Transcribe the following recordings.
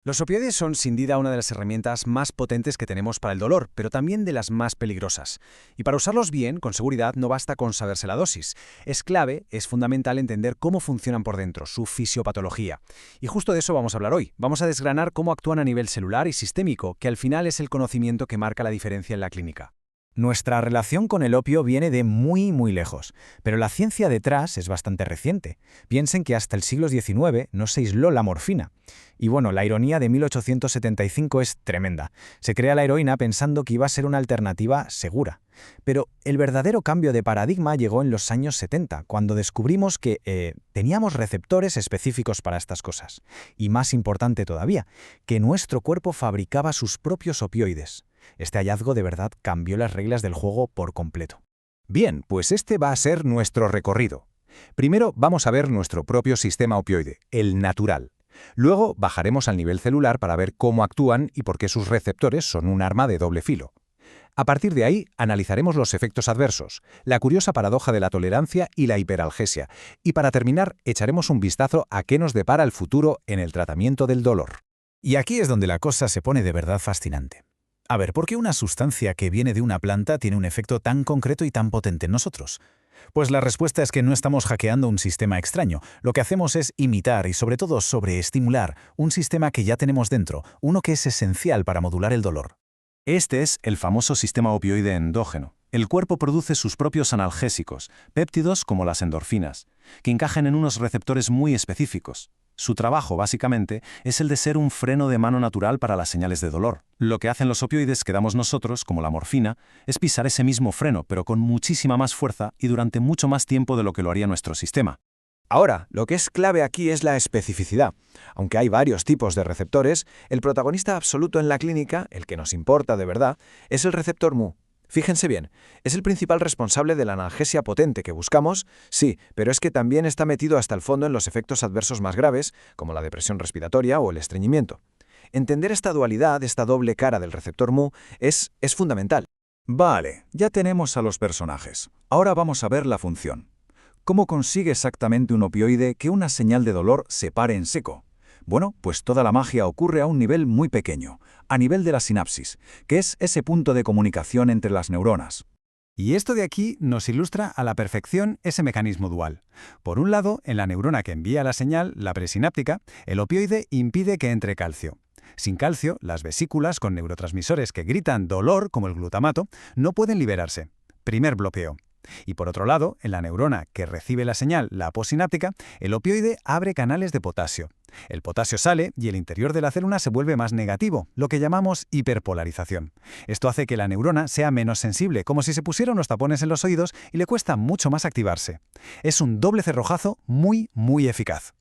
Los opioides son sin duda una de las herramientas más potentes que tenemos para el dolor, pero también de las más peligrosas. Y para usarlos bien, con seguridad, no basta con saberse la dosis. Es clave, es fundamental entender cómo funcionan por dentro, su fisiopatología. Y justo de eso vamos a hablar hoy. Vamos a desgranar cómo actúan a nivel celular y sistémico, que al final es el conocimiento que marca la diferencia en la clínica. Nuestra relación con el opio viene de muy lejos, pero la ciencia detrás es bastante reciente. Piensen que hasta el siglo XIX no se aisló la morfina. Y bueno, la ironía de 1875 es tremenda. Se crea la heroína pensando que iba a ser una alternativa segura. Pero el verdadero cambio de paradigma llegó en los años 70, cuando descubrimos que teníamos receptores específicos para estas cosas. Y más importante todavía, que nuestro cuerpo fabricaba sus propios opioides. Este hallazgo de verdad cambió las reglas del juego por completo. Bien, pues este va a ser nuestro recorrido. Primero vamos a ver nuestro propio sistema opioide, el natural. Luego bajaremos al nivel celular para ver cómo actúan y por qué sus receptores son un arma de doble filo. A partir de ahí, analizaremos los efectos adversos, la curiosa paradoja de la tolerancia y la hiperalgesia, y para terminar, echaremos un vistazo a qué nos depara el futuro en el tratamiento del dolor. Y aquí es donde la cosa se pone de verdad fascinante. A ver, ¿por qué una sustancia que viene de una planta tiene un efecto tan concreto y tan potente en nosotros? Pues la respuesta es que no estamos hackeando un sistema extraño. Lo que hacemos es imitar y sobre todo sobreestimular un sistema que ya tenemos dentro, uno que es esencial para modular el dolor. Este es el famoso sistema opioide endógeno. El cuerpo produce sus propios analgésicos, péptidos como las endorfinas, que encajan en unos receptores muy específicos. Su trabajo, básicamente, es el de ser un freno de mano natural para las señales de dolor. Lo que hacen los opioides que damos nosotros, como la morfina, es pisar ese mismo freno, pero con muchísima más fuerza y durante mucho más tiempo de lo que lo haría nuestro sistema. Ahora, lo que es clave aquí es la especificidad. Aunque hay varios tipos de receptores, el protagonista absoluto en la clínica, el que nos importa de verdad, es el receptor mu. Fíjense bien, es el principal responsable de la analgesia potente que buscamos, sí, pero es que también está metido hasta el fondo en los efectos adversos más graves, como la depresión respiratoria o el estreñimiento. Entender esta dualidad, esta doble cara del receptor mu, es fundamental. Vale, ya tenemos a los personajes. Ahora vamos a ver la función. ¿Cómo consigue exactamente un opioide que una señal de dolor se pare en seco? Bueno, pues toda la magia ocurre a un nivel muy pequeño, a nivel de la sinapsis, que es ese punto de comunicación entre las neuronas. Y esto de aquí nos ilustra a la perfección ese mecanismo dual. Por un lado, en la neurona que envía la señal, la presináptica, el opioide impide que entre calcio. Sin calcio, las vesículas con neurotransmisores que gritan dolor, como el glutamato, no pueden liberarse. Primer bloqueo. Y por otro lado, en la neurona que recibe la señal, la postsináptica, el opioide abre canales de potasio. El potasio sale y el interior de la célula se vuelve más negativo, lo que llamamos hiperpolarización. Esto hace que la neurona sea menos sensible, como si se pusiera unos tapones en los oídos y le cuesta mucho más activarse. Es un doble cerrojazo muy eficaz.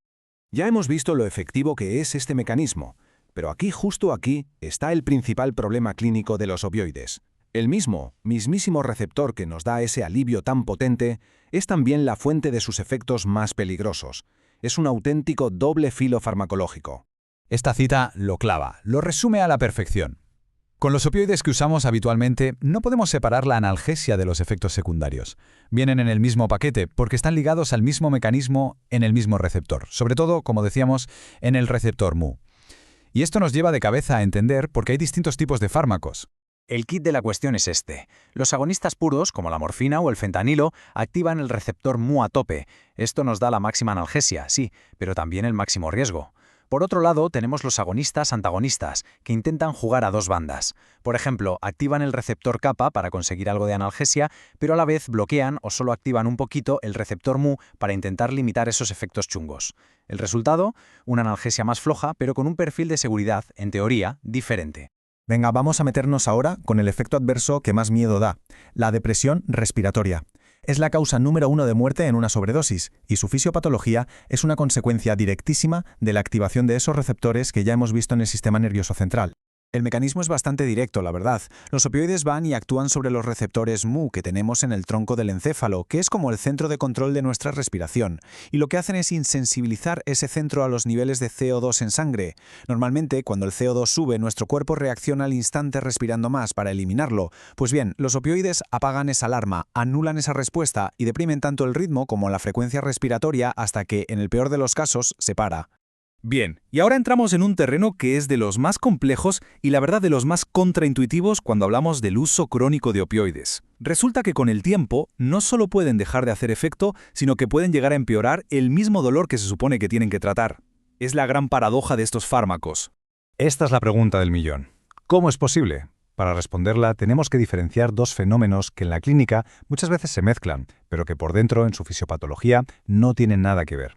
Ya hemos visto lo efectivo que es este mecanismo, pero justo aquí, está el principal problema clínico de los opioides. El mismísimo receptor que nos da ese alivio tan potente es también la fuente de sus efectos más peligrosos. Es un auténtico doble filo farmacológico. Esta cita lo clava, lo resume a la perfección. Con los opioides que usamos habitualmente, no podemos separar la analgesia de los efectos secundarios. Vienen en el mismo paquete porque están ligados al mismo mecanismo en el mismo receptor, sobre todo, como decíamos, en el receptor mu. Y esto nos lleva de cabeza a entender por qué hay distintos tipos de fármacos. El kit de la cuestión es este. Los agonistas puros, como la morfina o el fentanilo, activan el receptor mu a tope. Esto nos da la máxima analgesia, sí, pero también el máximo riesgo. Por otro lado, tenemos los agonistas antagonistas, que intentan jugar a dos bandas. Por ejemplo, activan el receptor kappa para conseguir algo de analgesia, pero a la vez bloquean o solo activan un poquito el receptor mu para intentar limitar esos efectos chungos. El resultado, una analgesia más floja, pero con un perfil de seguridad, en teoría, diferente. Venga, vamos a meternos ahora con el efecto adverso que más miedo da, la depresión respiratoria. Es la causa número 1 de muerte en una sobredosis, y su fisiopatología es una consecuencia directísima de la activación de esos receptores que ya hemos visto en el sistema nervioso central. El mecanismo es bastante directo, la verdad. Los opioides van y actúan sobre los receptores mu que tenemos en el tronco del encéfalo, que es como el centro de control de nuestra respiración. Y lo que hacen es insensibilizar ese centro a los niveles de CO2 en sangre. Normalmente, cuando el CO2 sube, nuestro cuerpo reacciona al instante respirando más para eliminarlo. Pues bien, los opioides apagan esa alarma, anulan esa respuesta y deprimen tanto el ritmo como la frecuencia respiratoria hasta que, en el peor de los casos, se para. Bien, y ahora entramos en un terreno que es de los más complejos y la verdad de los más contraintuitivos cuando hablamos del uso crónico de opioides. Resulta que con el tiempo no solo pueden dejar de hacer efecto, sino que pueden llegar a empeorar el mismo dolor que se supone que tienen que tratar. Es la gran paradoja de estos fármacos. Esta es la pregunta del millón. ¿Cómo es posible? Para responderla tenemos que diferenciar dos fenómenos que en la clínica muchas veces se mezclan, pero que por dentro, en su fisiopatología, no tienen nada que ver.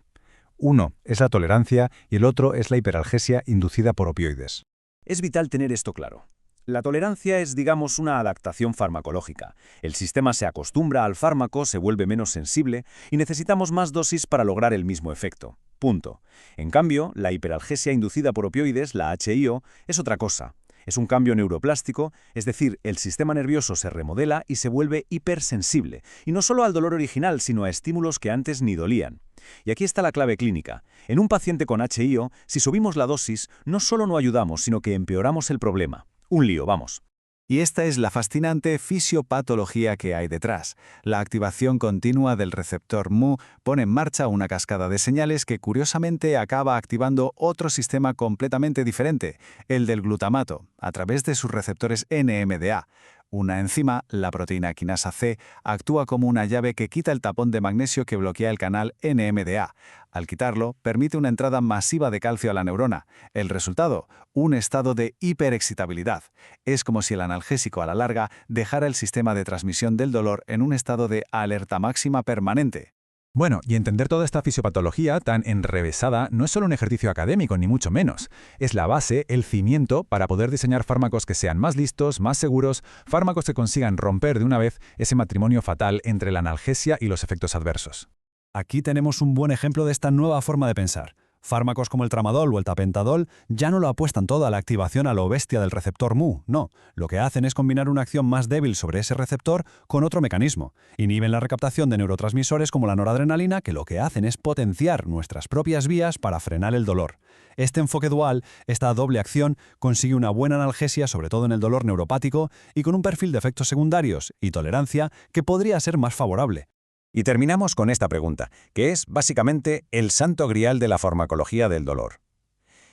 Uno es la tolerancia y el otro es la hiperalgesia inducida por opioides. Es vital tener esto claro. La tolerancia es, digamos, una adaptación farmacológica. El sistema se acostumbra al fármaco, se vuelve menos sensible y necesitamos más dosis para lograr el mismo efecto. Punto. En cambio, la hiperalgesia inducida por opioides, la HIO, es otra cosa. Es un cambio neuroplástico, es decir, el sistema nervioso se remodela y se vuelve hipersensible, y no solo al dolor original, sino a estímulos que antes ni dolían. Y aquí está la clave clínica. En un paciente con HIO, si subimos la dosis, no solo no ayudamos, sino que empeoramos el problema. Un lío, vamos. Y esta es la fascinante fisiopatología que hay detrás. La activación continua del receptor Mu pone en marcha una cascada de señales que curiosamente acaba activando otro sistema completamente diferente, el del glutamato, a través de sus receptores NMDA. Una enzima, la proteína quinasa C, actúa como una llave que quita el tapón de magnesio que bloquea el canal NMDA. Al quitarlo, permite una entrada masiva de calcio a la neurona. El resultado, un estado de hiperexcitabilidad. Es como si el analgésico a la larga dejara el sistema de transmisión del dolor en un estado de alerta máxima permanente. Bueno, y entender toda esta fisiopatología tan enrevesada no es solo un ejercicio académico, ni mucho menos. Es la base, el cimiento, para poder diseñar fármacos que sean más listos, más seguros, fármacos que consigan romper de una vez ese matrimonio fatal entre la analgesia y los efectos adversos. Aquí tenemos un buen ejemplo de esta nueva forma de pensar. Fármacos como el tramadol o el tapentadol ya no lo apuestan todo a la activación a lo bestia del receptor Mu, no. Lo que hacen es combinar una acción más débil sobre ese receptor con otro mecanismo. Inhiben la recaptación de neurotransmisores como la noradrenalina, que lo que hacen es potenciar nuestras propias vías para frenar el dolor. Este enfoque dual, esta doble acción, consigue una buena analgesia, sobre todo en el dolor neuropático, y con un perfil de efectos secundarios y tolerancia que podría ser más favorable. Y terminamos con esta pregunta, que es básicamente el santo grial de la farmacología del dolor.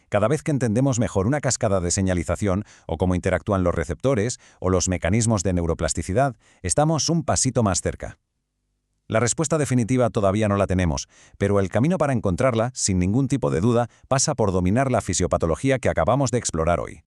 Cada vez que entendemos mejor una cascada de señalización o cómo interactúan los receptores o los mecanismos de neuroplasticidad, estamos un pasito más cerca. La respuesta definitiva todavía no la tenemos, pero el camino para encontrarla, sin ningún tipo de duda, pasa por dominar la fisiopatología que acabamos de explorar hoy.